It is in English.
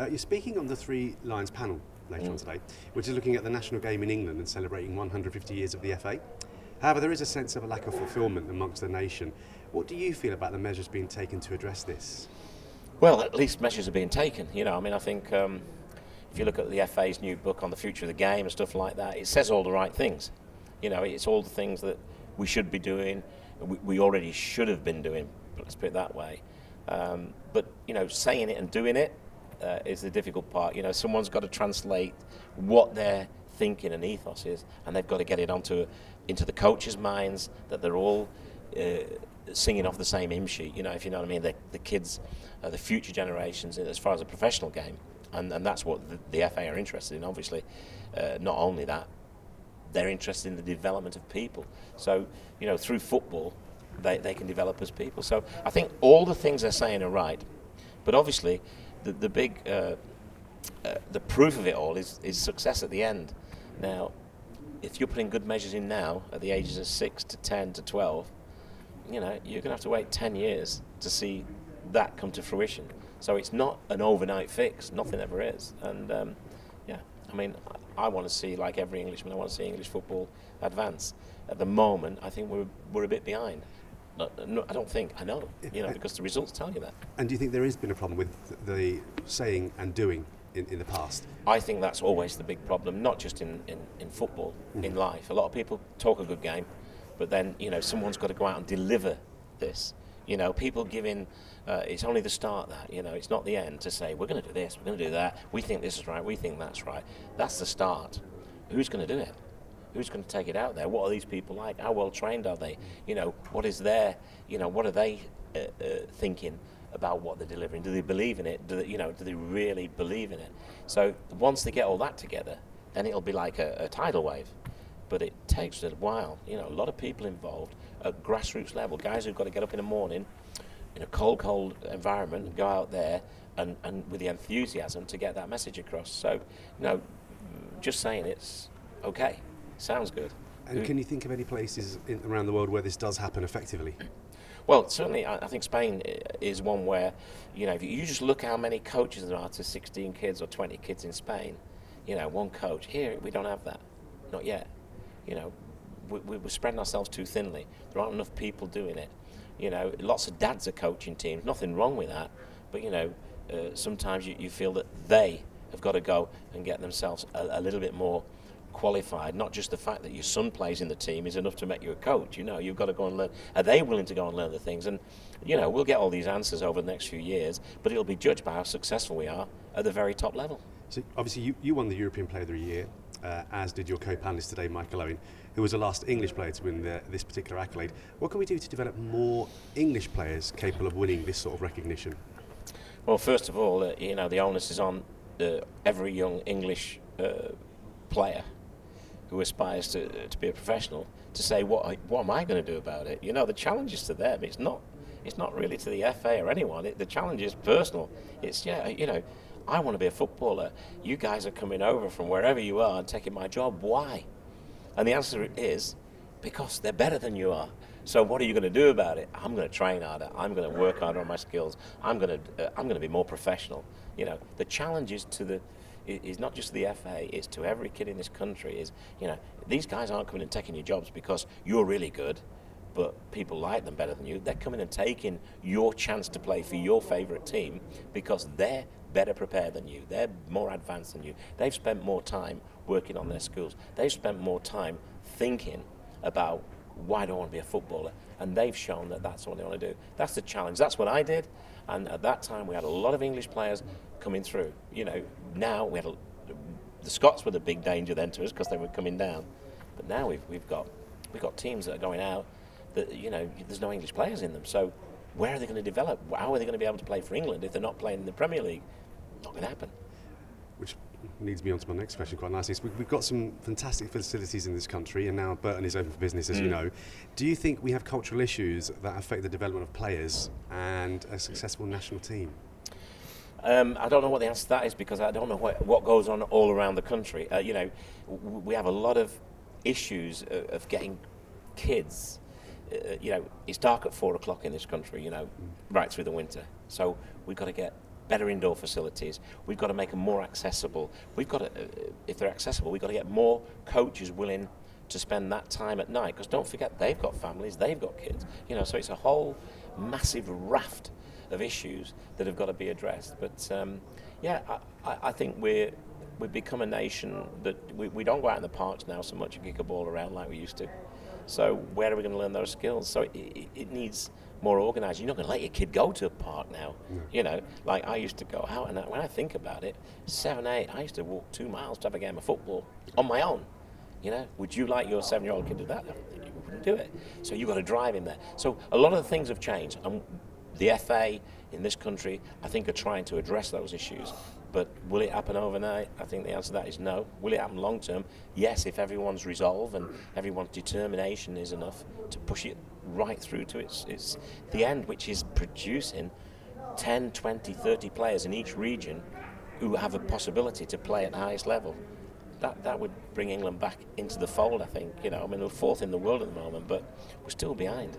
You're speaking on the Three Lions panel later on today, which is looking at the national game in England and celebrating 150 years of the FA. However, there is a sense of a lack of fulfilment amongst the nation. What do you feel about the measures being taken to address this? Well, at least measures are being taken. I mean, I think if you look at the FA's new book on the future of the game and stuff like that, it says all the right things. It's all the things that we should be doing, we already should have been doing, let's put it that way. But saying it and doing it is the difficult part. Someone's got to translate what their thinking and ethos is, and they've got to get it into the coaches' minds that they're all singing off the same hymn sheet. If you know what I mean, the kids, the future generations, as far as a professional game, and that's what the FA are interested in. Obviously, not only that, they're interested in the development of people. So through football, they can develop as people. So I think all the things they're saying are right, but obviously the big the proof of it all is success at the end. Now, if you're putting good measures in now at the ages of 6 to 10 to 12, you're going to have to wait 10 years to see that come to fruition. So it's not an overnight fix. Nothing ever is. And I mean, I want to see, like every Englishman, I want to see English football advance. At the moment, I think we're a bit behind. No, I don't think. I know. Because the results tell you that. And do you think there has been a problem with the saying and doing in the past? I think that's always the big problem, not just in football, in life. A lot of people talk a good game, but then, someone's got to go out and deliver this. People giving, it's only the start that, it's not the end to say, we're going to do this, we're going to do that, we think this is right, we think that's right. That's the start. Who's going to do it? Who's going to take it out there? What are these people like? How well trained are they? What is their, what are they thinking about what they're delivering? Do they believe in it? Do they really believe in it? So once they get all that together, then it'll be like a tidal wave. But it takes a while. A lot of people involved at grassroots level, guys who've got to get up in the morning in a cold environment and go out there and with the enthusiasm to get that message across. So, just saying it's okay, sounds good. And can you think of any places around the world where this does happen effectively? Well, certainly, I think Spain is one where, if you just look how many coaches there are to 16 kids or 20 kids in Spain, one coach. Here, we don't have that, not yet. We're spreading ourselves too thinly. There aren't enough people doing it. Lots of dads are coaching teams. Nothing wrong with that. But, sometimes you feel that they have got to go and get themselves a little bit more qualified. Not just the fact that your son plays in the team is enough to make you a coach. You've got to go and learn. Are they willing to go and learn the things? And, we'll get all these answers over the next few years, but it'll be judged by how successful we are at the very top level. So obviously you won the European Player of the Year, as did your co-panelist today, Michael Owen, who was the last English player to win this particular accolade. What can we do to develop more English players capable of winning this sort of recognition? Well, first of all, the onus is on every young English player who aspires to be a professional to say, what am I going to do about it? The challenge is to them. It's not really to the FA or anyone. The challenge is personal. It's, I want to be a footballer. You guys are coming over from wherever you are and taking my job. Why? And the answer is because they're better than you are. So what are you going to do about it? I'm going to train harder. I'm going to work harder on my skills. I'm going to be more professional. The challenge is not just the FA. It's to every kid in this country. Is these guys aren't coming and taking your jobs because you're really good, but people like them better than you. They're coming and taking your chance to play for your favourite team because they're better prepared than you. They're more advanced than you. They've spent more time working on their schools. They've spent more time thinking about why do I want to be a footballer, and they've shown that that's what they want to do. That's the challenge. That's what I did, and at that time we had a lot of English players coming through. Now we had the Scots were the big danger then to us because they were coming down, but now we've got teams that are going out that there's no English players in them. So where are they going to develop? How are they going to be able to play for England if they're not playing in the Premier League? Not going to happen. Which leads me on to my next question quite nicely. We've got some fantastic facilities in this country, and now Burton is open for business, as you know. Do you think we have cultural issues that affect the development of players and a successful national team? I don't know what the answer to that is because I don't know what goes on all around the country. We have a lot of issues of getting kids. It's dark at 4 o'clock in this country, right through the winter. So we've got to get better indoor facilities. We've got to make them more accessible. We've got to, if they're accessible, we've got to get more coaches willing to spend that time at night, because don't forget, they've got families, they've got kids, you know, so it's a whole massive raft of issues that have got to be addressed. But yeah, I think we've become a nation that we don't go out in the parks now so much and kick a ball around like we used to. So where are we going to learn those skills? So it needs more organised. You're not going to let your kid go to a park now. No. You know, like I used to go out, and when I think about it, 7, 8, I used to walk 2 miles to have a game of football on my own. You know, would you like your 7-year-old kid to do that? You wouldn't do it. So you've got to drive him there. So a lot of the things have changed. And the FA in this country, I think, are trying to address those issues. But will it happen overnight? I think the answer to that is no. Will it happen long term? Yes, if everyone's resolve and everyone's determination is enough to push it right through to its the end, which is producing 10, 20, 30 players in each region who have a possibility to play at the highest level. That would bring England back into the fold, I think. You know, I mean, we're 4th in the world at the moment, but we're still behind.